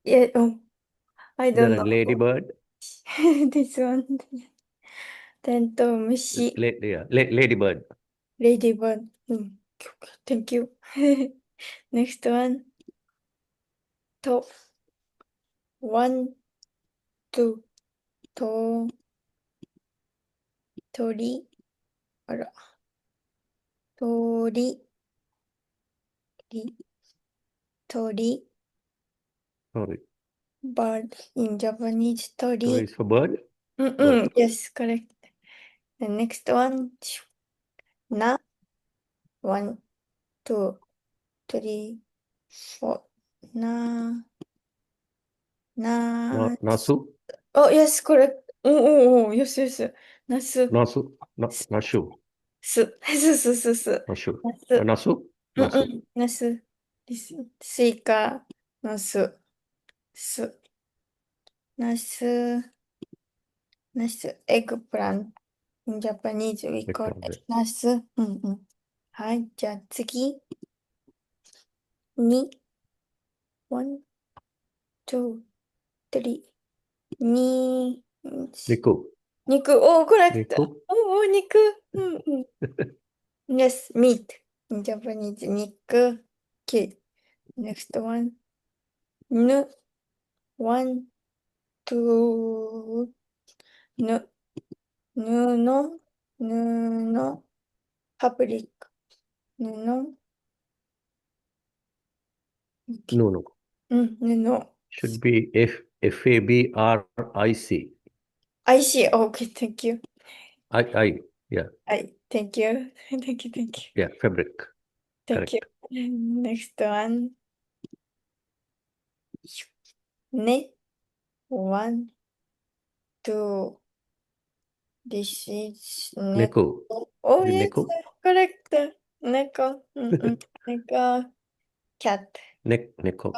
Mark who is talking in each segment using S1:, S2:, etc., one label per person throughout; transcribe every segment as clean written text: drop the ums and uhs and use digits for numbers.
S1: Yeah, oh, I
S2: Is that
S1: don't
S2: a
S1: know.
S2: ladybird?
S1: This one. テントウムシ、
S2: Yeah, ladybird.
S1: レディバード。うん。Thank you. Next one. と、one, two, と、鳥、あら、鳥、り、鳥、
S2: Sorry.
S1: bird in Japanese,
S2: So
S1: 鳥。
S2: it's for bird?
S1: うんう
S2: Bird.
S1: ん、yes, correct. The next one. な、one, two, three, four. な、な、
S2: Nasu?
S1: oh, yes, correct. おおお、yes, yes. なす、
S2: Nasu?
S1: す、
S2: Nashu?
S1: す。
S2: Nashu?
S1: なす。
S2: Nasu?
S1: うんう
S2: Nasu?
S1: ん。ナス。スイカ。ナス。す。ナス。ナス。エッグプラント。In Japanese, we call it
S2: Eggplant.
S1: ナス。うんうん。はい。じゃあ次。に。one, two, three. に。
S2: Niku.
S1: 肉。おー、コレクト。
S2: Niku?
S1: おー、肉。うんうん。Yes, meat. In Japanese, 肉。Okay. Next one. ぬ。one, two. ぬ。布、布、パプリカ、布、
S2: No, no.
S1: うん、布。
S2: Should be Fabric.
S1: I see. Okay, thank you.
S2: Yeah,
S1: はい、thank you. Thank you, thank you.
S2: yeah, fabric.
S1: Thank you.
S2: Correct.
S1: Next one. ね、one, two. This is 猫。
S2: Neko.
S1: Oh,
S2: Is it
S1: yes,
S2: Neko?
S1: correct. 猫。うんうん。猫。cat.
S2: Neko.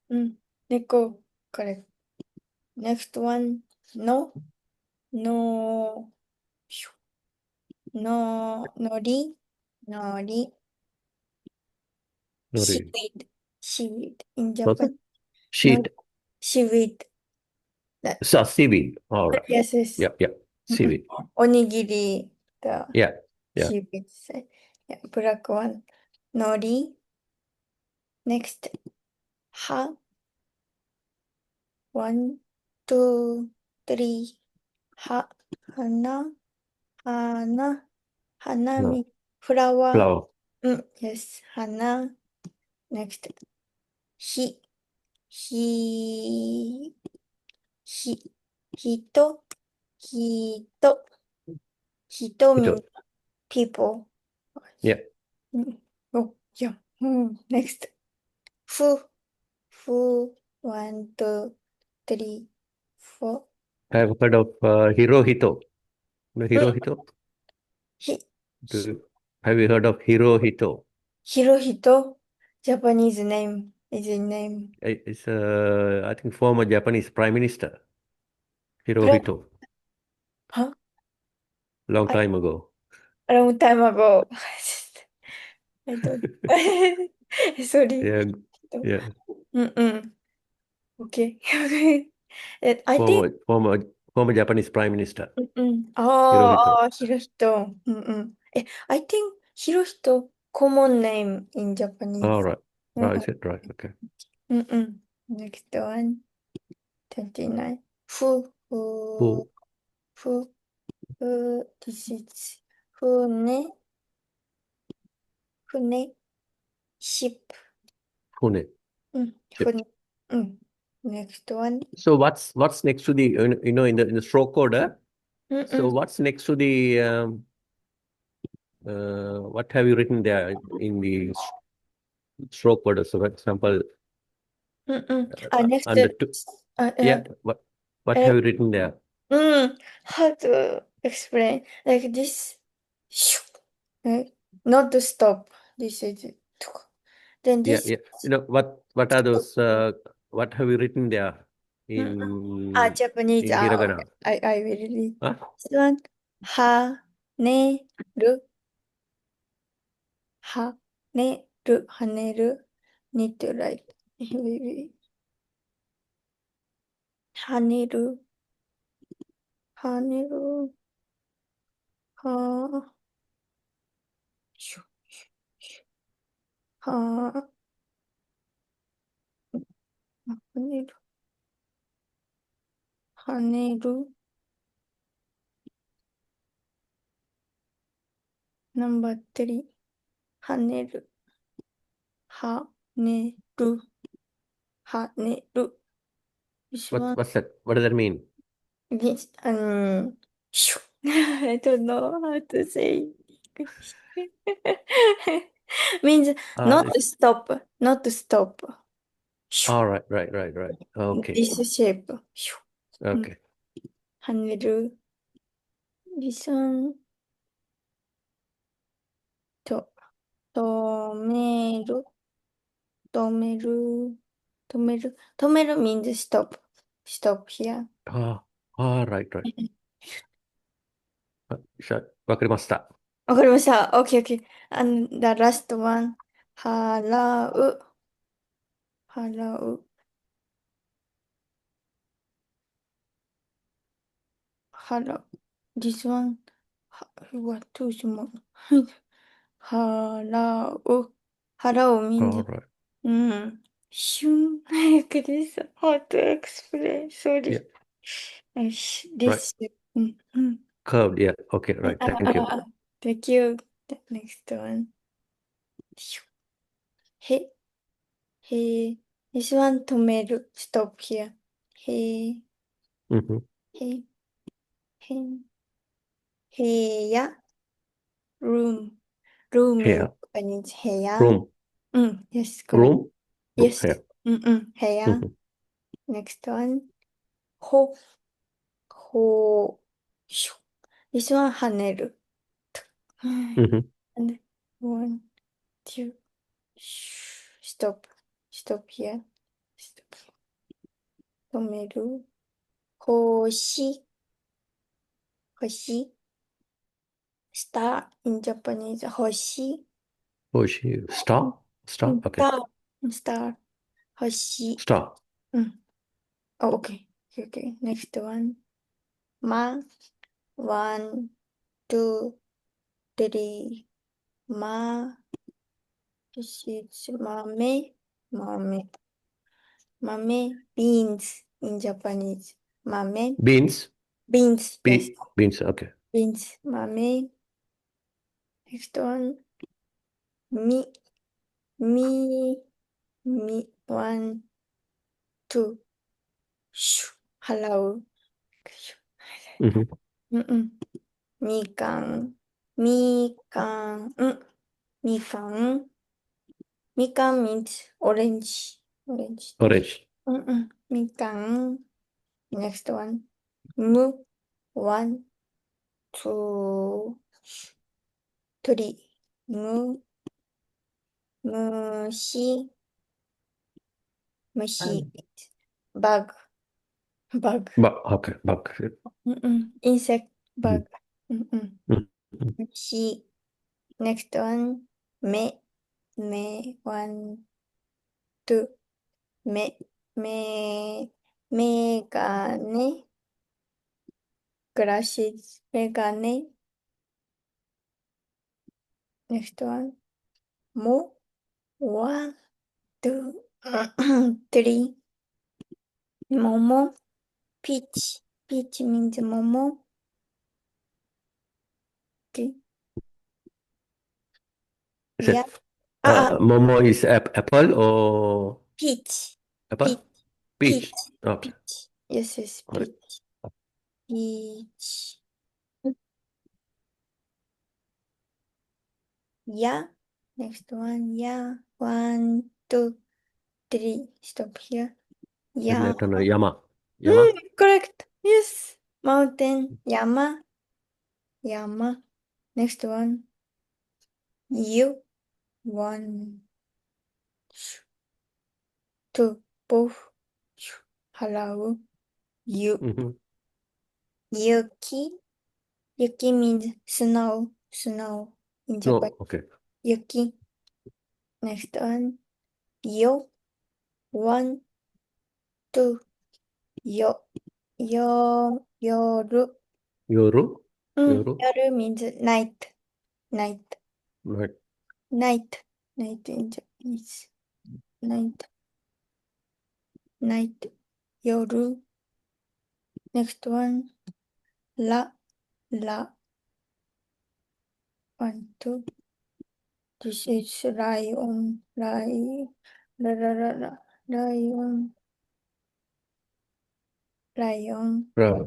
S1: うん。猫。correct. Next one. No. No. のり、のり、
S2: Nori.
S1: seaweed in
S2: What's
S1: Japan.
S2: it?
S1: のり、
S2: Sheet.
S1: seaweed. That,
S2: Seaweed. All right.
S1: yes, yes.
S2: Yeah, yeah.
S1: うんうん。
S2: Seaweed.
S1: おにぎり、the
S2: Yeah, yeah.
S1: seaweed. Yeah, black one. のり、next. は、one, two, three. は、花、花
S2: No.
S1: 見、フラワー。
S2: Flower.
S1: うん、yes, 花。next. ひ、ひ、ひ、ひと、ひと、
S2: Ito.
S1: people.
S2: Yeah.
S1: うん、お、いや、うん、next. ふ、one, two, three, four.
S2: I've heard of Hirohito. No,
S1: うん、
S2: Hirohito?
S1: ひ、ひ、
S2: Have you heard of Hirohito?
S1: ひろひと、Japanese name, is a name.
S2: It's I think former Japanese Prime Minister,
S1: プレ、
S2: Hirohito,
S1: は
S2: long
S1: I,
S2: time ago.
S1: a long time ago. I don't. Sorry.
S2: Yeah, yeah,
S1: うんうん。Okay. I think
S2: former former Japanese Prime Minister,
S1: うん。あー
S2: Hirohito.
S1: あー、ひろひと。うんうん。I think ひろひと、common name in
S2: All
S1: Japanese.
S2: right.
S1: うん
S2: Oh, is it right? Okay.
S1: うんうん。Next one, 29.
S2: Who?
S1: ふ、this is 船、船、ship.
S2: Pune.
S1: うん、
S2: Ship.
S1: 船。うん。Next one.
S2: So what's next to the in the stroke order?
S1: うんう
S2: So
S1: ん。
S2: what's next to the what have you written there in the stroke order? So, for example,
S1: うんうん。あ、
S2: under
S1: next.
S2: two,
S1: あ、
S2: yeah, what have you written there?
S1: うん。How to explain? Like this. シュッ Not to stop. This is とか。Then
S2: Yeah,
S1: this.
S2: yeah. What are those? What have you written there
S1: うんうん。あ、Japanese.
S2: in
S1: あ、okay.
S2: hiragana?
S1: I will read.
S2: Huh?
S1: This one. はねる。はねる。はねる。need to write. 跳ねる、跳ねる、は、しょ、は、跳ねる、跳ねる、ナンバー3、跳ねる、跳ねる、跳ねる。This one,
S2: What's that? What does that mean?
S1: this, shoo. I don't know how to say English. Means not
S2: It's
S1: stop, not stop. Shoo.
S2: all right, right, right, right. Okay,
S1: This shape. Shoo. うん、
S2: okay.
S1: 跳ねる。This one, と、止める、止める、止める、止める means stop. Stop here.
S2: Ah, all right, right. わかりました。
S1: わかりました。OK, OK. And the last one. 払う、払う、払う。This one. は、too small. 払う、払う
S2: All
S1: means,
S2: right.
S1: うん。瞬早くです。How to explain?
S2: Yeah,
S1: Sorry. よし、で
S2: right.
S1: す。うん、うん。
S2: Curved. Yeah. Okay,
S1: あ、
S2: right.
S1: あ、
S2: Thank you.
S1: あ、Thank you. The next one. へ、へ、This one 止める。Stop here. へ、
S2: Mm-hmm.
S1: へ、へ、部屋、room。room in
S2: Here.
S1: Japanese 部屋。
S2: Room.
S1: うん。Yes, correct.
S2: Room. Room.
S1: Yes.
S2: Here.
S1: うんうん。部屋。
S2: Mm-hmm.
S1: Next one. ほ、ほ、しょ。This one 跳ねる。はい。
S2: Mm-hmm.
S1: And one, two, stop. Stop here. Stop. 止める。星、星。star in Japanese 星。
S2: Push you. Star. Star. Okay.
S1: star, star 星。
S2: Star.
S1: うん。Oh, okay. Okay, okay. Next one. ま、one, two, three. ま、this is 豆、豆。豆、beans in Japanese. 豆、
S2: Beans.
S1: beans, yes.
S2: Beans. Okay.
S1: beans, 豆。Next one. み、み、み、one, two. シュ、払う。
S2: Mm-hmm.
S1: うんうん。みかん、みかん、みかん。みかん means オレンジ。オレンジ。
S2: Orange.
S1: うんうん。みかん。Next one. む、one, two, three. む、むし、むし。バグ、バグ。
S2: Okay. Bug.
S1: うんうん。インセクト、バ
S2: Mm-hmm.
S1: グ。うんうん。
S2: Mm-hmm.
S1: むし。Next one. め、め、one, two. め、め、メガネ。グラシズ、メガネ。Next one. も、one, two, three. 桃、ピーチ。ピーチ means 桃。Okay.
S2: Is
S1: いや、
S2: it
S1: あ、あ、
S2: Momo is apple or
S1: ピーチ。ピー
S2: apple?
S1: チ。ピーチ。
S2: Peach. Okay.
S1: ピーチ。Yes, yes,
S2: あれ。
S1: ピーチ。ピーチ。や、next one, や、one, two, three. Stop here. や、
S2: 山。
S1: うん、
S2: 山。
S1: correct. Yes. Mountain, 山、山。Next one, ゆ、one, two, both. 払う、ゆ、
S2: Mm-hmm.
S1: 雪、雪 means snow, snow in Japan.
S2: No. Okay.
S1: 雪。Next one, よ、one, two, よ、夜。
S2: 夜
S1: うん、
S2: 夜
S1: 夜 means night, night,
S2: night
S1: night, night in Japanese. Night, night, 夜。Next one, ら、ら、one, two. This is lion, lion, lion.
S2: ra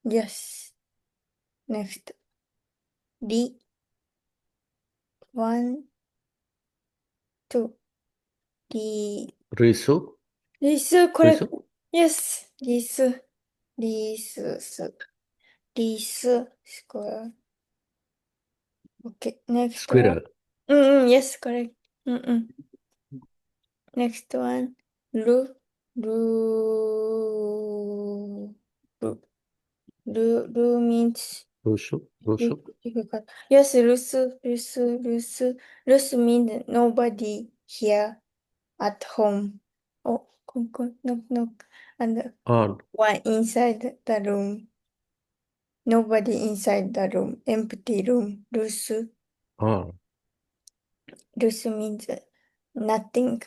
S1: Yes. Next, り、one, two. り、
S2: risu
S1: リス、これ、
S2: risu
S1: Yes. リス、リス、ス、リス、スクエア。Okay. Next one.
S2: squirrel
S1: うんうん、Yes, これ。うんうん。Next one. ル、ル、ル、ル means
S2: rushu
S1: difficult. Yes, ルス means nobody here at home. Oh, knock, knock. And
S2: on
S1: one inside the room. Nobody inside the room. Empty room.
S2: on
S1: Loose means nothing.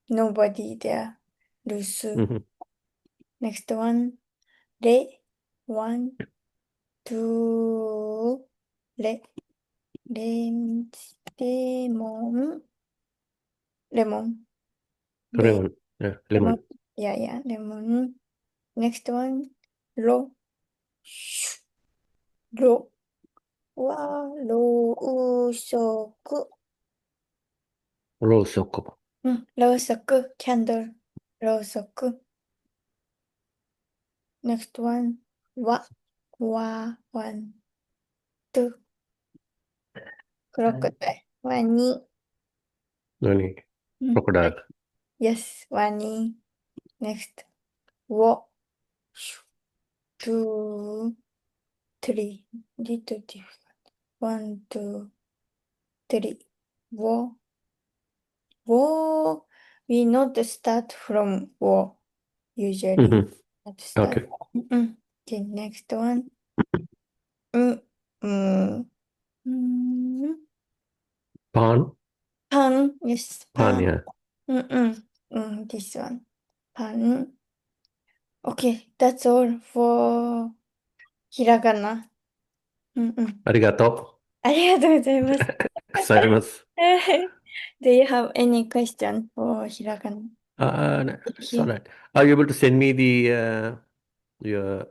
S1: Nobody there. Loose.
S2: Mhm.
S1: Next one. Le. One, two. Le. Le means lemon. Lemon. Le.
S2: lemon yeah
S1: Lemon.
S2: lemon
S1: Yeah, yeah. Lemon. Next one. Lo. Lo. Wow. Lo. Shoku.
S2: ろうそく
S1: ろうそく。Candle. ろうそく。Next one. One, two. Crocodile. Wani.
S2: 何
S1: Mm.
S2: crocodile
S1: Yes, wani. Next. Wo. Two, three. Little difficult. One, two, three. Wo. Wo. We not start from wo. Usually.
S2: Mhm.
S1: Not start.
S2: Okay.
S1: Okay, next one. Mm. Mm. Mm.
S2: Pan
S1: Pan. Yes,
S2: pan
S1: pan.
S2: yeah
S1: This one. Pan. Okay, that's all for ひらがな。うんうん。
S2: ありがと
S1: ありがとうございます。
S2: うございます
S1: Do you have any question for ひらがな？no,
S2: it's all right. Are you able to send me the your